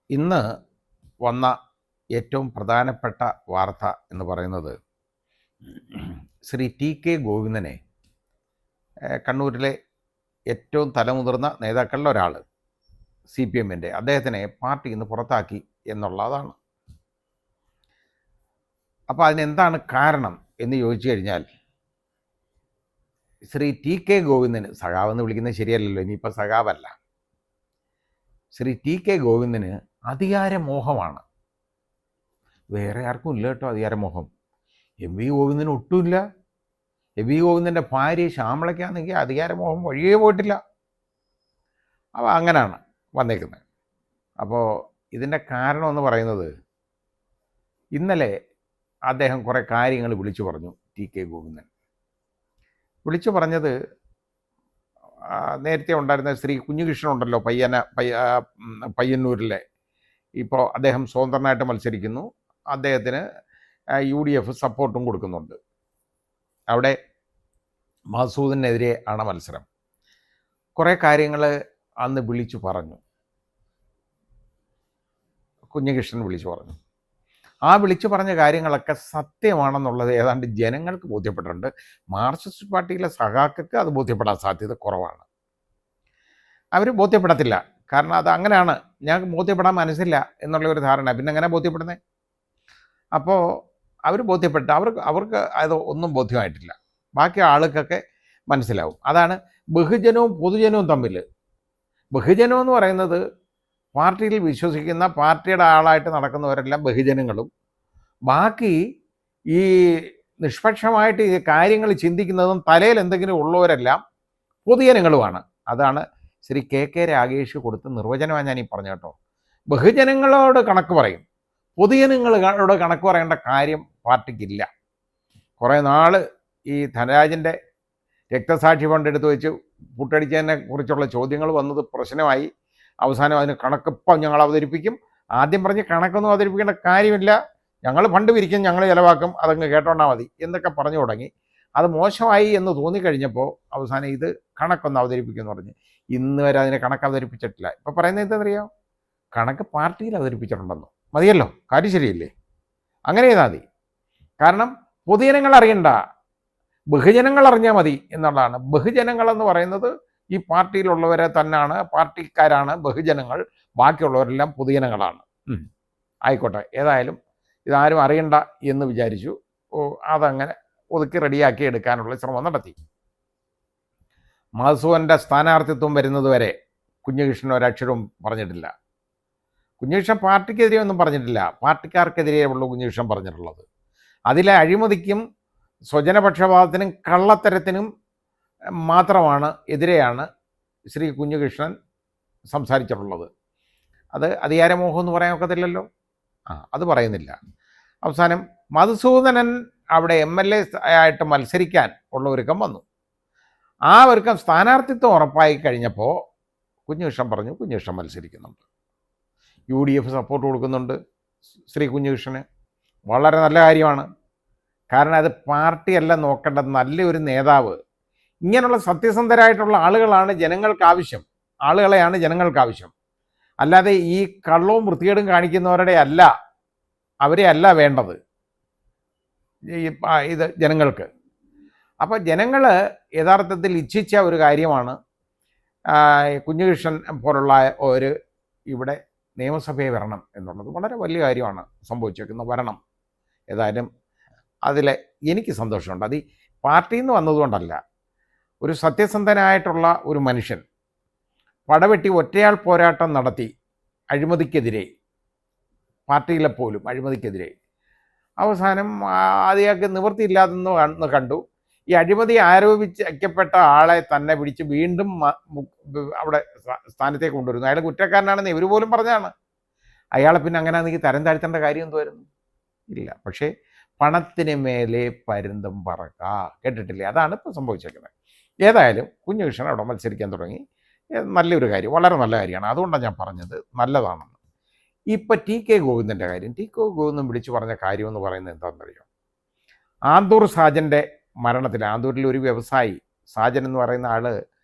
ഇന്ന് വന്ന ഏറ്റവും പ്രധാനപ്പെട്ട വാർത്ത എന്ന് പറയുന്നത് ശ്രീ ടി കെ ഗോവിന്ദനെ, കണ്ണൂരിലെ ഏറ്റവും തലമുതിർന്ന നേതാക്കളിൽ ഒരാൾ, CPM അദ്ദേഹത്തിനെ പാർട്ടിയിൽ നിന്ന് പുറത്താക്കി എന്നുള്ളതാണ്. അപ്പോൾ അതിനെന്താണ് കാരണം എന്ന് ചോദിച്ചു കഴിഞ്ഞാൽ, ശ്രീ ടി കെ ഗോവിന്ദന്, സഖാവെന്ന് വിളിക്കുന്നത് ശരിയല്ലല്ലോ, ഇനിയിപ്പോൾ സഖാവല്ല, ശ്രീ ടി കെ ഗോവിന്ദന് അധികാരമോഹമാണ്. വേറെ ആർക്കും ഇല്ല കേട്ടോ അധികാരമോഹം. MV ഗോവിന്ദന് ഒട്ടുമില്ല. MV ഗോവിന്ദൻ്റെ ഭാര്യ ശ്യാമളയ്ക്കാണെങ്കിൽ അധികാരമോഹം വഴിയേ പോയിട്ടില്ല. അപ്പോൾ അങ്ങനെയാണ് വന്നേക്കുന്നത്. അപ്പോൾ ഇതിൻ്റെ കാരണം എന്ന് പറയുന്നത്, ഇന്നലെ അദ്ദേഹം കുറേ കാര്യങ്ങൾ വിളിച്ചു പറഞ്ഞു. ടി കെ ഗോവിന്ദൻ വിളിച്ചു പറഞ്ഞത്, നേരത്തെ ഉണ്ടായിരുന്ന ശ്രീ കുഞ്ഞുകൃഷ്ണൻ ഉണ്ടല്ലോ, പയ്യന്നൂരിലെ, ഇപ്പോൾ അദ്ദേഹം സ്വതന്ത്രനായിട്ട് മത്സരിക്കുന്നു. അദ്ദേഹത്തിന് UDF സപ്പോർട്ടും കൊടുക്കുന്നുണ്ട്. അവിടെ മസൂദിനെതിരെ ആണ് മത്സരം. കുറേ കാര്യങ്ങൾ അന്ന് വിളിച്ചു പറഞ്ഞു, കുഞ്ഞുകൃഷ്ണൻ വിളിച്ചു പറഞ്ഞു. ആ വിളിച്ചു പറഞ്ഞ കാര്യങ്ങളൊക്കെ സത്യമാണെന്നുള്ളത് ഏതാണ്ട് ജനങ്ങൾക്ക് ബോധ്യപ്പെട്ടിട്ടുണ്ട്. മാർക്സിസ്റ്റ് പാർട്ടിയിലെ സഖാക്കൾക്ക് അത് ബോധ്യപ്പെടാൻ സാധ്യത കുറവാണ്. അവർ ബോധ്യപ്പെടത്തില്ല. കാരണം അത് അങ്ങനെയാണ്, ഞങ്ങൾക്ക് ബോധ്യപ്പെടാൻ മനസ്സില്ല എന്നുള്ള ഒരു ധാരണ. പിന്നെ എങ്ങനെ ബോധ്യപ്പെടുന്നത്? അപ്പോൾ അവർ ബോധ്യപ്പെട്ട, അവർക്ക് അത് ഒന്നും ബോധ്യമായിട്ടില്ല. ബാക്കി ആളുകൾക്കൊക്കെ മനസ്സിലാവും. അതാണ് ബഹുജനവും പൊതുജനവും തമ്മിൽ. ബഹുജനം എന്ന് പറയുന്നത് പാർട്ടിയിൽ വിശ്വസിക്കുന്ന, പാർട്ടിയുടെ ആളായിട്ട് നടക്കുന്നവരെല്ലാം ബഹുജനങ്ങളും, ബാക്കി ഈ നിഷ്പക്ഷമായിട്ട് ഈ കാര്യങ്ങൾ ചിന്തിക്കുന്നതും തലയിൽ എന്തെങ്കിലും ഉള്ളവരെല്ലാം പൊതുജനങ്ങളുമാണ്. അതാണ് ശ്രീ KK രാഗേഷ് കൊടുത്ത നിർവചനമാണ് ഞാൻ ഈ പറഞ്ഞു കേട്ടോ. ബഹുജനങ്ങളോട് കണക്ക് പറയും, പൊതുജനങ്ങളോട് കണക്ക് പറയേണ്ട കാര്യം പാർട്ടിക്കില്ല. കുറേ നാൾ ഈ ധനരാജൻ്റെ രക്തസാക്ഷി ഫണ്ട് എടുത്ത് വെച്ച് പുട്ടടിച്ചതിനെ കുറിച്ചുള്ള ചോദ്യങ്ങൾ വന്നത് പ്രശ്നമായി. അവസാനം അതിന് കണക്കിപ്പം ഞങ്ങൾ അവതരിപ്പിക്കും. ആദ്യം പറഞ്ഞ് കണക്കൊന്നും അവതരിപ്പിക്കേണ്ട കാര്യമില്ല, ഞങ്ങൾ ഫണ്ട് പിരിക്കും, ഞങ്ങൾ ചിലവാക്കും, അതങ്ങ് കേട്ടോണ്ടാൽ മതി എന്നൊക്കെ പറഞ്ഞു തുടങ്ങി. അത് മോശമായി എന്ന് തോന്നിക്കഴിഞ്ഞപ്പോൾ അവസാനം ഇത് കണക്കൊന്ന് അവതരിപ്പിക്കുമെന്ന് പറഞ്ഞ് ഇന്ന് വരെ അതിനെ കണക്ക് അവതരിപ്പിച്ചിട്ടില്ല. ഇപ്പോൾ പറയുന്നത് എന്താണെന്നറിയാം, കണക്ക് പാർട്ടിയിൽ അവതരിപ്പിച്ചിട്ടുണ്ടെന്നോ. മതിയല്ലോ, കാര്യം ശരിയല്ലേ? അങ്ങനെ ചെയ്താൽ മതി. കാരണം പൊതുജനങ്ങൾ അറിയണ്ട, ബഹുജനങ്ങൾ അറിഞ്ഞാൽ മതി എന്നുള്ളതാണ്. ബഹുജനങ്ങളെന്ന് പറയുന്നത് ഈ പാർട്ടിയിലുള്ളവരെ തന്നെയാണ്, പാർട്ടിക്കാരാണ് ബഹുജനങ്ങൾ, ബാക്കിയുള്ളവരെല്ലാം പൊതുജനങ്ങളാണ്. ആയിക്കോട്ടെ, ഏതായാലും ഇതാരും അറിയണ്ട എന്ന് വിചാരിച്ചു. അതങ്ങനെ ഒതുക്കി റെഡിയാക്കി എടുക്കാനുള്ള ശ്രമം നടത്തി. മധുസൂദൻ്റെ സ്ഥാനാർത്ഥിത്വം വരുന്നത് വരെ കുഞ്ഞുകൃഷ്ണൻ ഒരക്ഷരവും പറഞ്ഞിട്ടില്ല. കുഞ്ഞുകൃഷ്ണൻ പാർട്ടിക്കെതിരെ ഒന്നും പറഞ്ഞിട്ടില്ല, പാർട്ടിക്കാർക്കെതിരെ ഉള്ള കുഞ്ഞുകൃഷ്ണൻ പറഞ്ഞിട്ടുള്ളത്. അതിലെ അഴിമതിക്കും സ്വജനപക്ഷപാതത്തിനും കള്ളത്തരത്തിനും മാത്രമാണ്, എതിരെയാണ് ശ്രീ കുഞ്ഞുകൃഷ്ണൻ സംസാരിച്ചിട്ടുള്ളത്. അത് അധികാരമോഹം എന്ന് പറയാൻ ഒക്കത്തില്ലല്ലോ. അത് പറയുന്നില്ല. അവസാനം മധുസൂദനൻ അവിടെ MLA ആയിട്ട് മത്സരിക്കാൻ ഉള്ള ഒരുക്കം വന്നു. ആ ഒരുക്കം സ്ഥാനാർത്ഥിത്വം ഉറപ്പായി കഴിഞ്ഞപ്പോൾ കുഞ്ഞുകൃഷ്ണൻ പറഞ്ഞു, കുഞ്ഞുകൃഷ്ണൻ മത്സരിക്കുന്നുണ്ട്, UDF സപ്പോർട്ട് കൊടുക്കുന്നുണ്ട് ശ്രീ കുഞ്ഞുകൃഷ്ണന്. വളരെ നല്ല കാര്യമാണ്. കാരണം അത് പാർട്ടിയല്ല നോക്കേണ്ടത്, നല്ലൊരു നേതാവ്, ഇങ്ങനെയുള്ള സത്യസന്ധരായിട്ടുള്ള ആളുകളാണ് ജനങ്ങൾക്ക് ആവശ്യം, ആളുകളെയാണ് ജനങ്ങൾക്ക് ആവശ്യം. അല്ലാതെ ഈ കള്ളവും വൃത്തികേടും കാണിക്കുന്നവരുടെ അല്ല, അവരെ അല്ല വേണ്ടത് ഇത് ജനങ്ങൾക്ക്. അപ്പോൾ ജനങ്ങൾ യഥാർത്ഥത്തിൽ ഇച്ഛിച്ച ഒരു കാര്യമാണ് കുഞ്ഞുകൃഷ്ണൻ പോലുള്ള ഒരു ഇവിടെ നിയമസഭയെ വരണം എന്നുള്ളത്. വളരെ വലിയ കാര്യമാണ് സംഭവിച്ചേക്കുന്നത്, വരണം. ഏതായാലും അതിൽ എനിക്ക് സന്തോഷമുണ്ട്. അത് ഈ പാർട്ടിയിൽ നിന്ന് വന്നതുകൊണ്ടല്ല, ഒരു സത്യസന്ധനായിട്ടുള്ള ഒരു മനുഷ്യൻ പടവെട്ടി ഒറ്റയാൾ പോരാട്ടം നടത്തി അഴിമതിക്കെതിരെ, പാർട്ടിയിലെ പോലും അഴിമതിക്കെതിരെ. അവസാനം അയാൾക്ക് നിവൃത്തിയില്ലാതെന്ന് കണ്ടു. ഈ അഴിമതി ആരോപിക്കപ്പെട്ട ആളെ തന്നെ പിടിച്ച് വീണ്ടും അവിടെ സ്ഥാനത്തേക്ക് കൊണ്ടുവരുന്നു. അയാൾ കുറ്റക്കാരനാണെന്ന് ഇവർ പോലും പറഞ്ഞാണ്. അയാളെ പിന്നെ അങ്ങനെ എനിക്ക് തരം താഴ്ത്തേണ്ട കാര്യം എന്തുവായിരുന്നു? ഇല്ല. പക്ഷേ പണത്തിന് മേലെ പരുന്തം പറക്ക, കേട്ടിട്ടില്ലേ? അതാണ് ഇപ്പോൾ സംഭവിച്ചേക്കുന്നത്. ഏതായാലും കുഞ്ഞുകൃഷ്ണൻ അവിടെ മത്സരിക്കാൻ തുടങ്ങി. നല്ലൊരു കാര്യം, വളരെ നല്ല കാര്യമാണ്. അതുകൊണ്ടാണ് ഞാൻ പറഞ്ഞത് നല്ലതാണെന്ന്. ഇപ്പം ടി കെ ഗോവിന്ദൻ്റെ കാര്യം, ടി കെ ഗോവിന്ദൻ വിളിച്ചു പറഞ്ഞ കാര്യം എന്ന് പറയുന്നത് എന്താണെന്നറിയോ? ആന്തൂർ സാജൻ്റെ മരണത്തിൽ, ആന്തൂരിൽ ഒരു വ്യവസായി സാജൻ എന്ന് പറയുന്ന ആൾ,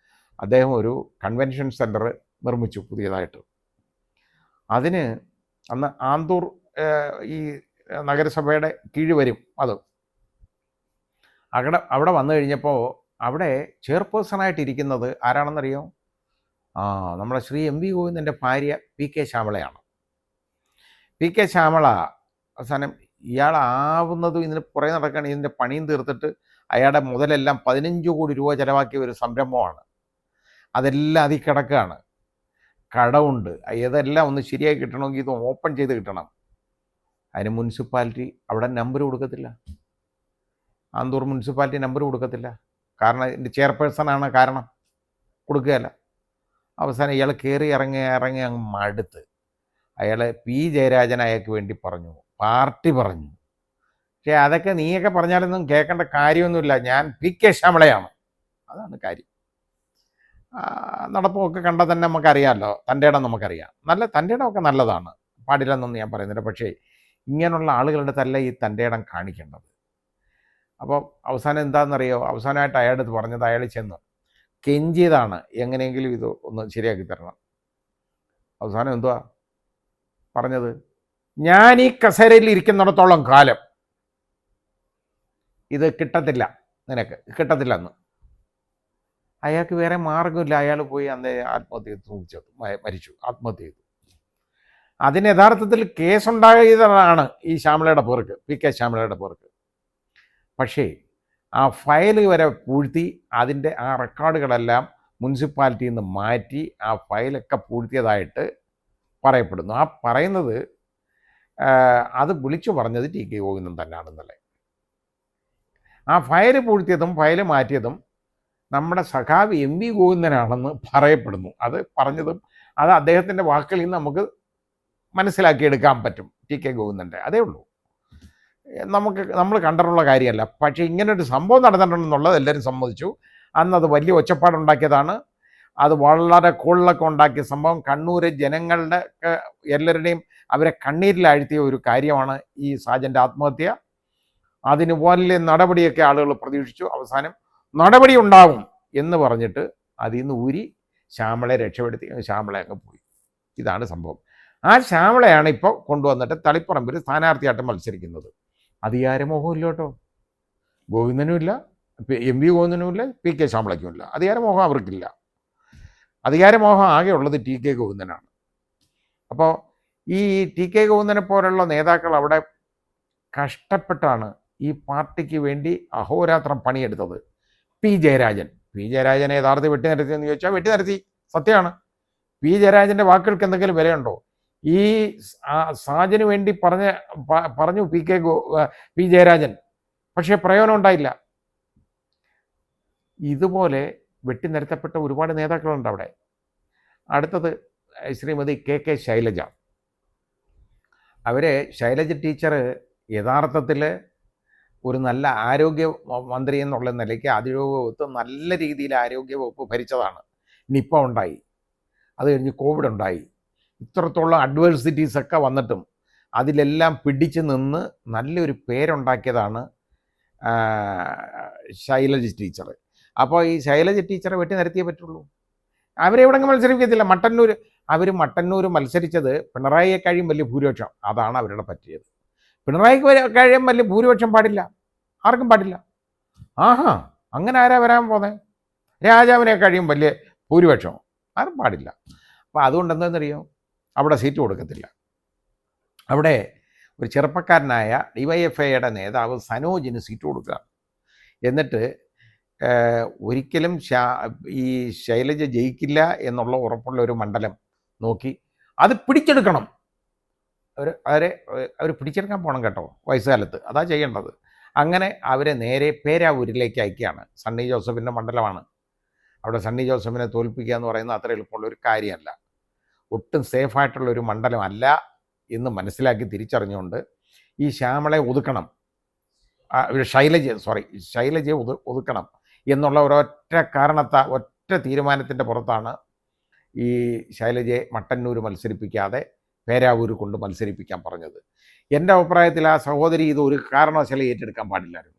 അദ്ദേഹം ഒരു കൺവെൻഷൻ സെൻറ്റർ നിർമ്മിച്ചു പുതിയതായിട്ട്. അതിന് അന്ന് ആന്തൂർ ഈ നഗരസഭയുടെ കീഴ് വരും അത്. അവിടെ വന്നു കഴിഞ്ഞപ്പോൾ അവിടെ ചെയർപേഴ്സണായിട്ടിരിക്കുന്നത് ആരാണെന്നറിയോ? നമ്മുടെ ശ്രീ എം വി ഗോവിന്ദൻ്റെ ഭാര്യ പി കെ ശ്യാമളയാണ്. പി കെ ശ്യാമള അവസാനം ഇയാളാവുന്നതും ഇതിന് പുറകെ നടക്കുകയാണ്. ഇതിൻ്റെ പണിയും തീർത്തിട്ട് അയാളുടെ മുതലെല്ലാം 15 കോടി രൂപ ചിലവാക്കിയ ഒരു സംരംഭമാണ്. അതെല്ലാം അതിൽ കിടക്കുകയാണ്. കടമുണ്ട്. ഇതെല്ലാം ഒന്ന് ശരിയായി കിട്ടണമെങ്കിൽ ഇത് ഓപ്പൺ ചെയ്ത് കിട്ടണം. അതിന് മുനിസിപ്പാലിറ്റി അവിടെ നമ്പർ കൊടുക്കത്തില്ല. ആന്തൂർ മുനിസിപ്പാലിറ്റി നമ്പർ കൊടുക്കത്തില്ല. കാരണം ഇതിൻ്റെ ചെയർപേഴ്സണാണ് കാരണം. കൊടുക്കുകയല്ല. അവസാനം ഇയാൾ കയറി ഇറങ്ങി അങ്ങ് മടുത്ത് അയാൾ പി ജയരാജൻ അയാൾക്ക് വേണ്ടി പറഞ്ഞു, പാർട്ടി പറഞ്ഞു. പക്ഷേ അതൊക്കെ നീയൊക്കെ പറഞ്ഞാലൊന്നും കേൾക്കേണ്ട കാര്യമൊന്നുമില്ല. ഞാൻ പി കെ ശ്യാമളയാണ്, അതാണ് കാര്യം. നടപ്പമൊക്കെ കണ്ടാൽ തന്നെ നമുക്കറിയാമല്ലോ, തൻ്റെ ഇടം നമുക്കറിയാം. തൻ്റെ ഇടമൊക്കെ നല്ലതാണ്, പാടില്ലെന്നൊന്നും ഞാൻ പറയുന്നില്ല. പക്ഷേ ഇങ്ങനെയുള്ള ആളുകളുടെ തല്ല ഈ തൻ്റെ ഇടം കാണിക്കേണ്ടത്. അപ്പോൾ അവസാനം എന്താണെന്നറിയോ? അവസാനമായിട്ട് അയാളടുത്ത് പറഞ്ഞത്, അയാൾ ചെന്ന് കെഞ്ചിയതാണ്, എങ്ങനെയെങ്കിലും ഇത് ഒന്ന് ശരിയാക്കി തരണം. അവസാനം എന്തുവാ പറഞ്ഞത്? ഞാൻ ഈ കസേരയിൽ ഇരിക്കുന്നിടത്തോളം കാലം ഇത് കിട്ടത്തില്ല, നിനക്ക് കിട്ടത്തില്ലെന്ന്. അയാൾക്ക് വേറെ മാർഗമില്ല. അയാൾ പോയി അന്ന് ആത്മഹത്യ മരിച്ചു, ആത്മഹത്യ ചെയ്തു. അതിന് യഥാർത്ഥത്തിൽ കേസുണ്ടായതാണ് ഈ ശ്യാമളയുടെ പേർക്ക്, പി കെ ശ്യാമളയുടെ പേർക്ക്. പക്ഷേ ആ ഫയൽ വരെ പൂഴ്ത്തി അതിൻ്റെ ആ റെക്കോർഡുകളെല്ലാം മുനിസിപ്പാലിറ്റിയിൽ നിന്ന് മാറ്റി ആ ഫയലൊക്കെ പൂഴ്ത്തിയതായിട്ട് പറയപ്പെടുന്നു. ആ പറയുന്നത് അത് വിളിച്ചു പറഞ്ഞത് ടി കെ ഗോവിന്ദൻ തന്നെയാണെന്നല്ലേ. ആ ഫയൽ പൂഴ്ത്തിയതും ഫയൽ മാറ്റിയതും നമ്മുടെ സഖാവ് എം വി ഗോവിന്ദനാണെന്ന് പറയപ്പെടുന്നു. അത് പറഞ്ഞതും അത് അദ്ദേഹത്തിൻ്റെ വാക്കുകളിൽ നിന്ന് നമുക്ക് മനസ്സിലാക്കിയെടുക്കാൻ പറ്റും. ടി കെ ഗോവിന്ദൻ്റെ അതേ ഉള്ളൂ. നമ്മൾ കണ്ടിട്ടുള്ള കാര്യമല്ല. പക്ഷേ ഇങ്ങനൊരു സംഭവം നടന്നിട്ടുണ്ടെന്നുള്ളത് എല്ലാവരും സമ്മതിച്ചു. അന്നത് വലിയ ഒച്ചപ്പാടുണ്ടാക്കിയതാണ്. അത് വളരെ കോളിളക്കം ഉണ്ടാക്കിയ സംഭവം. കണ്ണൂർ ജനങ്ങളുടെ എല്ലാവരുടെയും അവരെ കണ്ണീരിലാഴ്ത്തിയ ഒരു കാര്യമാണ് ഈ സാജൻ്റെ ആത്മഹത്യ. അതിന് വലിയ നടപടിയൊക്കെ ആളുകൾ പ്രതീക്ഷിച്ചു. അവസാനം നടപടി ഉണ്ടാവും എന്ന് പറഞ്ഞിട്ട് അതിൽ നിന്ന് ഊരി ശ്യാമളയെ രക്ഷപ്പെടുത്തി. ശ്യാമള അങ്ങ് പോയി. ഇതാണ് സംഭവം. ആ ശ്യാമളയാണ് ഇപ്പോൾ കൊണ്ടുവന്നിട്ട് തളിപ്പറമ്പിൽ സ്ഥാനാർത്ഥിയായിട്ട് മത്സരിക്കുന്നത്. അധികാരമോഹമില്ല കേട്ടോ, ഗോവിന്ദനുമില്ല, എം വി ഗോവിന്ദനുമില്ല, പി കെ ശ്യാമളയ്ക്കുമില്ല. അധികാരമോഹം അവർക്കില്ല. അധികാരമോഹം ആകെ ഉള്ളത് ടി കെ ഗോവിന്ദനാണ്. അപ്പോൾ ഈ ടി കെ ഗോവിന്ദനെ പോലുള്ള നേതാക്കൾ അവിടെ കഷ്ടപ്പെട്ടാണ് ഈ പാർട്ടിക്ക് വേണ്ടി അഹോരാത്രം പണിയെടുത്തത്. പി ജയരാജനെ യഥാർത്ഥ വെട്ടി നിരത്തിയെന്ന് ചോദിച്ചാൽ വെട്ടി നിരത്തി, സത്യമാണ്. പി ജയരാജൻ്റെ വാക്കുകൾക്ക് എന്തെങ്കിലും വിലയുണ്ടോ? ഈ സാജന് വേണ്ടി പറഞ്ഞു പി ജയരാജൻ, പക്ഷേ പ്രയോജനം ഉണ്ടായില്ല. ഇതുപോലെ വെട്ടിനിരത്തപ്പെട്ട ഒരുപാട് നേതാക്കളുണ്ട് അവിടെ. അടുത്തത് ശ്രീമതി കെ ശൈലജ. ശൈലജ ടീച്ചർ യഥാർത്ഥത്തിൽ ഒരു നല്ല ആരോഗ്യ മന്ത്രി എന്നുള്ള നിലയ്ക്ക് ആരോഗ്യവകുപ്പ് നല്ല രീതിയിൽ ആരോഗ്യവകുപ്പ് ഭരിച്ചതാണ്. നിപ്പ ഉണ്ടായി, അത് കഴിഞ്ഞ് കോവിഡ് ഉണ്ടായി, ഇത്രത്തോളം അഡ്വേഴ്സിറ്റീസൊക്കെ വന്നിട്ടും അതിലെല്ലാം പിടിച്ചു നിന്ന് നല്ലൊരു പേരുണ്ടാക്കിയതാണ് ശൈലജ ടീച്ചർ. അപ്പോൾ ഈ ശൈലജ ടീച്ചറെ വെട്ടി നിരത്തിയേ പറ്റുള്ളൂ. അവരെവിടെങ്കിലും മത്സരിക്കത്തില്ല. മട്ടന്നൂർ മത്സരിച്ചത് പിണറായിയെക്കാളും വലിയ ഭൂരിപക്ഷം, അതാണ് അവരുടെ പറ്റിയത്. പിണറായിക്കാളും വലിയ ഭൂരിപക്ഷം പാടില്ല, ആർക്കും പാടില്ല. അങ്ങനെ ആരാ വരാൻ പോകുന്നത്? രാജാവിനെക്കാളും വലിയ ഭൂരിപക്ഷം ആരും പാടില്ല. അപ്പോൾ അതുകൊണ്ട് എന്താണെന്നറിയോ, അവിടെ സീറ്റ് കൊടുക്കത്തില്ല. അവിടെ ഒരു ചെറുപ്പക്കാരനായ DYFIയുടെ നേതാവ് സനോജിന് സീറ്റ് കൊടുക്കുക. എന്നിട്ട് ഒരിക്കലും ഈ ശൈലജ ജയിക്കില്ല എന്നുള്ള ഉറപ്പുള്ള ഒരു മണ്ഡലം നോക്കി അത് പിടിച്ചെടുക്കണം. അവർ പിടിച്ചെടുക്കാൻ പോകണം കേട്ടോ, വയസ്സുകാലത്ത് അതാ ചെയ്യേണ്ടത്. അങ്ങനെ അവരെ നേരെ പേരാവൂരിലേക്ക് അയക്കുകയാണ്. സണ്ണി ജോസഫിൻ്റെ മണ്ഡലമാണ്. അവിടെ സണ്ണി ജോസഫിനെ തോൽപ്പിക്കുക എന്ന് പറയുന്നത് അത്ര എളുപ്പമുള്ളൊരു കാര്യമല്ല. ഒട്ടും സേഫായിട്ടുള്ളൊരു മണ്ഡലമല്ല എന്ന് മനസ്സിലാക്കി തിരിച്ചറിഞ്ഞുകൊണ്ട് ഈ ശ്യാമളയെ ഒതുക്കണം, ശൈലജയെ ഒതുക്കണം എന്നുള്ള ഒറ്റ തീരുമാനത്തിൻ്റെ പുറത്താണ് ഈ ശൈലജയെ മട്ടന്നൂർ മത്സരിപ്പിക്കാതെ പേരാവൂർ കൊണ്ട് മത്സരിപ്പിക്കാൻ പറഞ്ഞത്. എൻ്റെ അഭിപ്രായത്തിൽ ആ സഹോദരി ഇത് ഒരു കാരണവശാലും ഏറ്റെടുക്കാൻ പാടില്ലായിരുന്നു.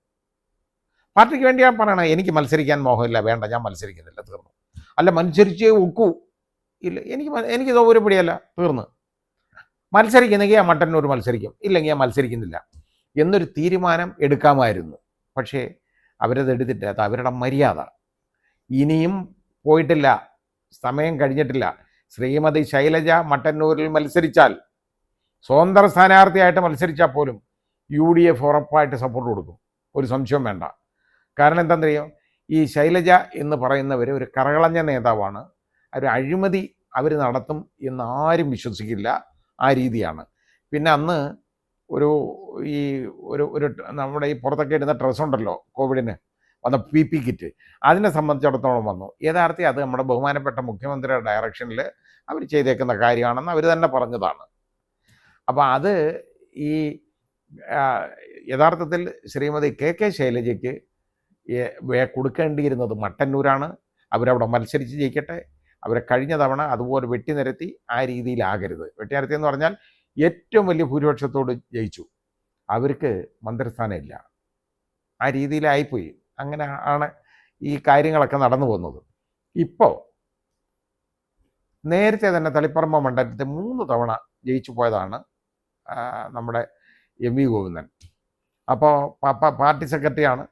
പാർട്ടിക്ക് വേണ്ടി ഞാൻ പറയണം, എനിക്ക് മത്സരിക്കാൻ മോഹമില്ല, വേണ്ട, ഞാൻ മത്സരിക്കുന്നില്ല, തീർന്നു. അല്ല മത്സരിച്ചേ ഒക്കൂ, ഇല്ല, എനിക്ക് സൗകര്യപ്പെടിയല്ല, തീർന്ന്. മത്സരിക്കുന്നെങ്കിൽ ആ മട്ടന്നൂർ മത്സരിക്കും, ഇല്ലെങ്കിൽ ആ മത്സരിക്കുന്നില്ല എന്നൊരു തീരുമാനം എടുക്കാമായിരുന്നു. പക്ഷേ അവരത് എടുത്തിട്ട് അത് അവരുടെ മര്യാദ. ഇനിയും പോയിട്ടില്ല, സമയം കഴിഞ്ഞിട്ടില്ല. ശ്രീമതി ശൈലജ മട്ടന്നൂരിൽ മത്സരിച്ചാൽ, സ്വതന്ത്ര സ്ഥാനാർത്ഥിയായിട്ട് മത്സരിച്ചാൽ പോലും UDF ഉറപ്പായിട്ട് സപ്പോർട്ട് കൊടുക്കും, ഒരു സംശയവും വേണ്ട. കാരണം എന്താണെന്നറിയോ, ഈ ശൈലജ എന്ന് പറയുന്നവർ ഒരു കറകളഞ്ഞ നേതാവാണ്. ഒരു അഴിമതി അവർ നടത്തും എന്ന് ആരും വിശ്വസിക്കില്ല, ആ രീതിയാണ്. പിന്നെ അന്ന് ഒരു ഈ ഒരു ഒരു നമ്മുടെ ഈ പുറത്തൊക്കെ ഇടുന്ന ഡ്രസ്സുണ്ടല്ലോ, കോവിഡിന് വന്ന PP കിറ്റ്, അതിനെ സംബന്ധിച്ചിടത്തോളം വന്നു. യഥാർത്ഥത്തിൽ അത് നമ്മുടെ ബഹുമാനപ്പെട്ട മുഖ്യമന്ത്രിയുടെ ഡയറക്ഷനിൽ അവർ ചെയ്തേക്കുന്ന കാര്യമാണെന്ന് അവർ തന്നെ പറഞ്ഞതാണ്. അപ്പോൾ അത് ഈ യഥാർത്ഥത്തിൽ ശ്രീമതി KK ശൈലജയ്ക്ക് കൊടുക്കേണ്ടിയിരുന്നത് മട്ടന്നൂരാണ്. അവരവിടെ മത്സരിച്ച് ജയിക്കട്ടെ. അവരെ കഴിഞ്ഞ തവണ അതുപോലെ വെട്ടിനിരത്തി ആ രീതിയിലാകരുത്. വെട്ടിനിരത്തി എന്ന് പറഞ്ഞാൽ ഏറ്റവും വലിയ ഭൂരിപക്ഷത്തോട് ജയിച്ചു, അവർക്ക് മന്ത്രിസ്ഥാനമില്ല, ആ രീതിയിലായിപ്പോയി. അങ്ങനെ ആണ് ഈ കാര്യങ്ങളൊക്കെ നടന്നു പോകുന്നത്. ഇപ്പോൾ നേരത്തെ തന്നെ തളിപ്പറമ്പ് മണ്ഡലത്തിൽ 3 തവണ ജയിച്ചു പോയതാണ് നമ്മുടെ MV ഗോവിന്ദൻ. അപ്പോൾ പാർട്ടി സെക്രട്ടറിയാണ്.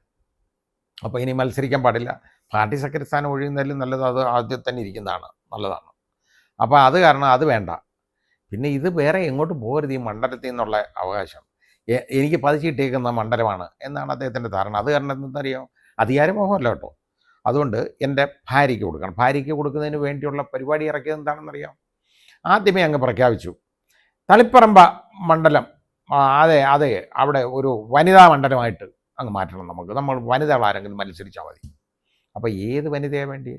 അപ്പോൾ ഇനി മത്സരിക്കാൻ പാടില്ല. പാർട്ടി സെക്രട്ടറി സ്ഥാനം ഒഴിയുന്നതിലും നല്ലത് അത് ആദ്യം തന്നെ ഇരിക്കുന്നതാണ്, നല്ലതാണ്. അപ്പോൾ അത് കാരണം അത് വേണ്ട. പിന്നെ ഇത് വേറെ എങ്ങോട്ട് പോകരുത് ഈ മണ്ഡലത്തിൽ നിന്നുള്ള അവകാശം എനിക്ക് പതിച്ചിട്ടേക്കുന്ന മണ്ഡലമാണ് എന്നാണ് അദ്ദേഹത്തിൻ്റെ ധാരണ. അത് കാരണം എന്താണെന്നറിയോ, അധികാരമോഹമല്ല കേട്ടോ. അതുകൊണ്ട് എൻ്റെ ഭാര്യയ്ക്ക് കൊടുക്കണം. ഭാര്യയ്ക്ക് കൊടുക്കുന്നതിന് വേണ്ടിയുള്ള പരിപാടി ഇറക്കിയത് എന്താണെന്നറിയാം. ആദ്യമേ അങ്ങ് പ്രഖ്യാപിച്ചു തളിപ്പറമ്പ മണ്ഡലം അതെ അവിടെ ഒരു വനിതാ മണ്ഡലമായിട്ട് അങ്ങ് മാറ്റണം. നമ്മൾ വനിതകളാരെങ്കിലും മത്സരിച്ചാൽ മതി. അപ്പോൾ ഏത് വനിതയാണ് വേണ്ടി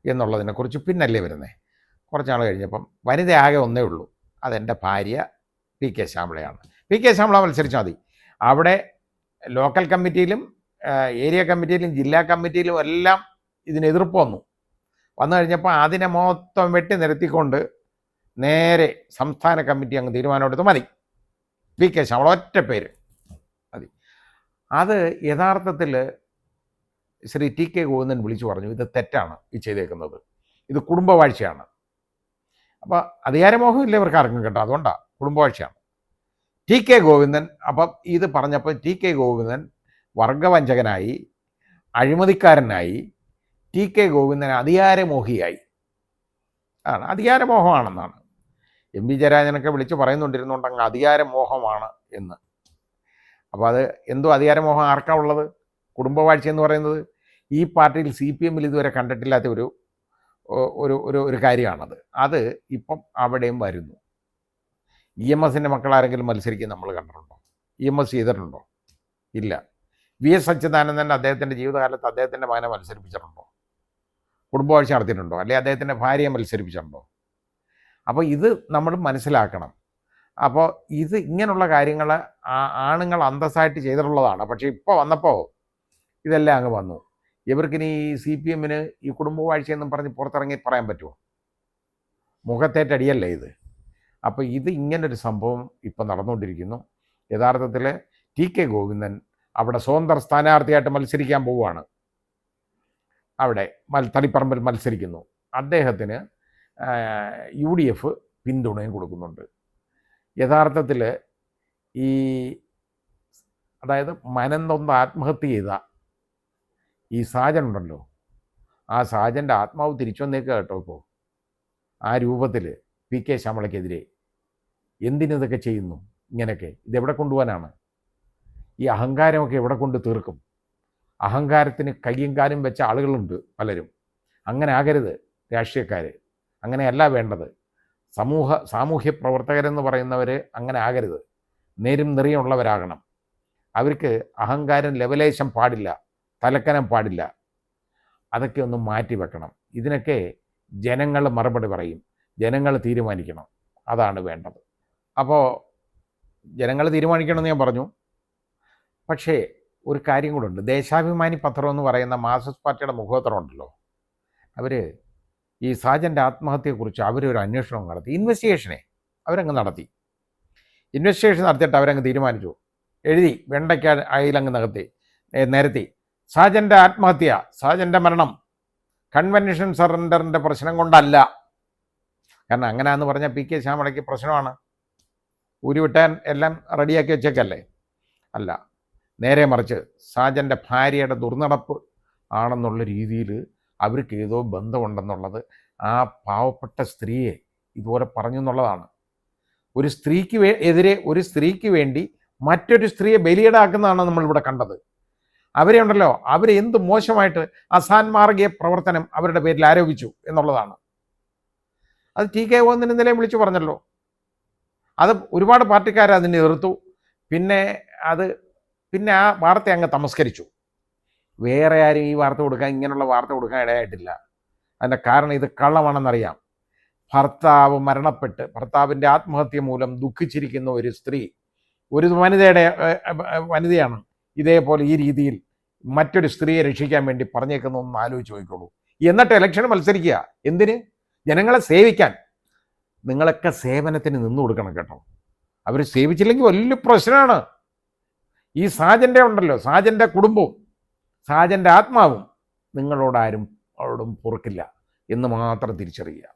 എന്നുള്ളതിനെക്കുറിച്ച് പിന്നല്ലേ വരുന്നത്. കുറച്ച് നാൾ കഴിഞ്ഞപ്പം വനിത ആകെ ഒന്നേ ഉള്ളൂ, അതെൻ്റെ ഭാര്യ PK ശ്യാമളയാണ്. PK ശ്യാമള മത്സരിച്ചാൽ മതി. അവിടെ ലോക്കൽ കമ്മിറ്റിയിലും ഏരിയ കമ്മിറ്റിയിലും ജില്ലാ കമ്മിറ്റിയിലും എല്ലാം ഇതിന് എതിർപ്പ് വന്നു കഴിഞ്ഞപ്പോൾ അതിനെ മൊത്തം വെട്ടി നിരത്തിക്കൊണ്ട് നേരെ സംസ്ഥാന കമ്മിറ്റി അങ്ങ് തീരുമാനമെടുത്ത് മതി, PK ശ്യാമള ഒറ്റ പേര് മതി. അത് യഥാർത്ഥത്തിൽ ശ്രീ TK ഗോവിന്ദൻ വിളിച്ചു പറഞ്ഞു, ഇത് തെറ്റാണ് ഈ ചെയ്തേക്കുന്നത്, ഇത് കുടുംബവാഴ്ചയാണ്. അപ്പോൾ അധികാരമോഹമില്ല ഇവർക്ക് ആർക്കും കേട്ടോ, അതുകൊണ്ടാണ് കുടുംബവാഴ്ചയാണ്. TK ഗോവിന്ദൻ അപ്പം ഇത് പറഞ്ഞപ്പോൾ TK Govindan വർഗവഞ്ചകനായി, അഴിമതിക്കാരനായി, TK Govindan അധികാരമോഹിയായി. അധികാരമോഹമാണെന്നാണ് MV ജയരാജനൊക്കെ വിളിച്ച് പറയുന്നുണ്ടിരുന്നുണ്ടെങ്കിൽ അധികാരമോഹമാണ് എന്ന്. അപ്പോൾ അത് എന്തോ അധികാരമോഹം ആർക്കാണ് ഉള്ളത്? കുടുംബവാഴ്ച എന്ന് പറയുന്നത് ഈ പാർട്ടിയിൽ CPM-ൽ ഇതുവരെ കണ്ടിട്ടില്ലാത്ത ഒരു ഒരു ഒരു കാര്യമാണത്. അത് ഇപ്പം അവിടെയും വരുന്നു. EMSൻ്റെ മക്കളാരെങ്കിലും മത്സരിക്കാൻ നമ്മൾ കണ്ടിട്ടുണ്ടോ? EMS ചെയ്തിട്ടുണ്ടോ? ഇല്ല. VS അച്യുതാനന്ദൻ അദ്ദേഹത്തിൻ്റെ ജീവിതകാലത്ത് അദ്ദേഹത്തിൻ്റെ മകനെ മത്സരിപ്പിച്ചിട്ടുണ്ടോ? കുടുംബവാഴ്ച നടത്തിയിട്ടുണ്ടോ? അല്ലെങ്കിൽ അദ്ദേഹത്തിൻ്റെ ഭാര്യയെ മത്സരിപ്പിച്ചിട്ടുണ്ടോ? അപ്പോൾ ഇത് നമ്മൾ മനസ്സിലാക്കണം. അപ്പോൾ ഇത് ഇങ്ങനെയുള്ള കാര്യങ്ങൾ ആണുങ്ങൾ അന്തസ്സായിട്ട് ചെയ്തിട്ടുള്ളതാണ്. പക്ഷേ ഇപ്പോൾ വന്നപ്പോൾ ഇതെല്ലാം അങ്ങ് വന്നു. ഇവർക്കിനി CPM-ന് ഈ കുടുംബവാഴ്ചയെന്നും പറഞ്ഞ് പുറത്തിറങ്ങി പറയാൻ പറ്റുമോ? മുഖത്തേറ്റടിയല്ലേ ഇത്. അപ്പോൾ ഇത് ഇങ്ങനൊരു സംഭവം ഇപ്പം നടന്നുകൊണ്ടിരിക്കുന്നു. യഥാർത്ഥത്തിൽ TK ഗോവിന്ദൻ അവിടെ സ്വതന്ത്ര സ്ഥാനാർത്ഥിയായിട്ട് മത്സരിക്കാൻ പോവുകയാണ്. അവിടെ തളിപ്പറമ്പിൽ മത്സരിക്കുന്നു. അദ്ദേഹത്തിന് UDF പിന്തുണയും കൊടുക്കുന്നുണ്ട്. യഥാർത്ഥത്തിൽ അതായത് മനംനൊന്ന് ആത്മഹത്യ ചെയ്ത ഈ സാജൻ ഉണ്ടല്ലോ, ആ സാജൻ്റെ ആത്മാവ് തിരിച്ചു വന്നേക്കുക കേട്ടോ. ഇപ്പോൾ ആ രൂപത്തിൽ PK ശ്യാമളയ്ക്കെതിരെ എന്തിനിതൊക്കെ ചെയ്യുന്നു? ഇങ്ങനെയൊക്കെ ഇതെവിടെ കൊണ്ടുപോകാനാണ്? ഈ അഹങ്കാരമൊക്കെ എവിടെ കൊണ്ട് തീർക്കും? അഹങ്കാരത്തിന് കയ്യും കാലും വെച്ച ആളുകളുണ്ട് പലരും. അങ്ങനെ ആകരുത് രാഷ്ട്രീയക്കാർ, അങ്ങനെയല്ല വേണ്ടത്. സാമൂഹ്യ പ്രവർത്തകരെന്ന് പറയുന്നവർ അങ്ങനെ ആകരുത്, നേരും നെറിയുള്ളവരാകണം. അവർക്ക് അഹങ്കാരം ലെവലേശം പാടില്ല, തലക്കനം പാടില്ല. അതൊക്കെ ഒന്ന് മാറ്റി വെക്കണം. ഇതിനൊക്കെ ജനങ്ങൾ മറുപടി പറയും, ജനങ്ങൾ തീരുമാനിക്കണം, അതാണ് വേണ്ടത്. അപ്പോൾ ജനങ്ങൾ തീരുമാനിക്കണമെന്ന് ഞാൻ പറഞ്ഞു. പക്ഷേ ഒരു കാര്യം കൂടെ ഉണ്ട്. ദേശാഭിമാനി പത്രം എന്ന് പറയുന്ന മാർക്സിസ്റ്റ് പാർട്ടിയുടെ മുഖപത്രം ഉണ്ടല്ലോ, അവർ ഈ സാജൻ്റെ ആത്മഹത്യയെക്കുറിച്ച് അവരൊരു അന്വേഷണം നടത്തി, അവരങ്ങ് നടത്തി. ഇൻവെസ്റ്റിഗേഷൻ നടത്തിയിട്ട് അവരങ്ങ് തീരുമാനിച്ചു, എഴുതി വെണ്ടയ്ക്ക അയിലങ്ങ് നിരത്തി, സാജൻ്റെ ആത്മഹത്യ, സാജൻ്റെ മരണം കൺവെൻഷൻ സറണ്ടറിൻ്റെ പ്രശ്നം കൊണ്ടല്ല. കാരണം അങ്ങനെയാന്ന് പറഞ്ഞാൽ PK ശ്യാമളയ്ക്ക് പ്രശ്നമാണ്. ഊരിവിട്ടാൻ എല്ലാം റെഡിയാക്കി വെച്ചേക്കല്ലേ? അല്ല, നേരെ മറിച്ച് സാജൻ്റെ ഭാര്യയുടെ ദുർനടപ്പ് ആണെന്നുള്ള രീതിയിൽ അവർക്ക് ഏതോ ബന്ധമുണ്ടെന്നുള്ളത് ആ പാവപ്പെട്ട സ്ത്രീയെ ഇതുപോലെ പറഞ്ഞു എന്നുള്ളതാണ്. ഒരു സ്ത്രീക്ക് എതിരെ ഒരു സ്ത്രീക്ക് വേണ്ടി മറ്റൊരു സ്ത്രീയെ ബലിയിടാക്കുന്നതാണ് നമ്മളിവിടെ കണ്ടത്. അവരെ ഉണ്ടല്ലോ, അവരെ എന്ത് മോശമായിട്ട് അസാൻമാർഗീയ പ്രവർത്തനം അവരുടെ പേരിൽ ആരോപിച്ചു എന്നുള്ളതാണ്. അത് ടി.കെ. ഗോവിന്ദൻ ഇന്നലെ വിളിച്ചു പറഞ്ഞല്ലോ. അത് ഒരുപാട് പാർട്ടിക്കാർ അതിനെ എതിർത്തു. പിന്നെ ആ വാർത്ത അങ്ങ് തമസ്കരിച്ചു. വേറെ ആരും ഈ വാർത്ത കൊടുക്കാൻ, ഇങ്ങനെയുള്ള വാർത്ത കൊടുക്കാൻ ഇടയായിട്ടില്ല. അതിൻ്റെ കാരണം ഇത് കള്ളമാണെന്നറിയാം. ഭർത്താവ് മരണപ്പെട്ട് ഭർത്താവിൻ്റെ ആത്മഹത്യ മൂലം ദുഃഖിച്ചിരിക്കുന്ന ഒരു സ്ത്രീ, ഒരു വനിതയാണ് ഇതേപോലെ ഈ രീതിയിൽ മറ്റൊരു സ്ത്രീയെ രക്ഷിക്കാൻ വേണ്ടി പറഞ്ഞേക്കുന്നൊന്ന് ആലോചിച്ച് നോക്കിക്കോളൂ. എന്നിട്ട് ഇലക്ഷന് മത്സരിക്കുക. എന്തിന്? ജനങ്ങളെ സേവിക്കാൻ. നിങ്ങളൊക്കെ സേവനത്തിന് നിന്നു കൊടുക്കണം കേട്ടോ. അവർ സേവിച്ചില്ലെങ്കിൽ വലിയ പ്രശ്നമാണ്. ഈ സാജൻ്റെ ഉണ്ടല്ലോ, സാജൻ്റെ കുടുംബവും സാജൻ്റെ ആത്മാവും നിങ്ങളോടാരും പൊറുക്കില്ല എന്ന് മാത്രം തിരിച്ചറിയുക.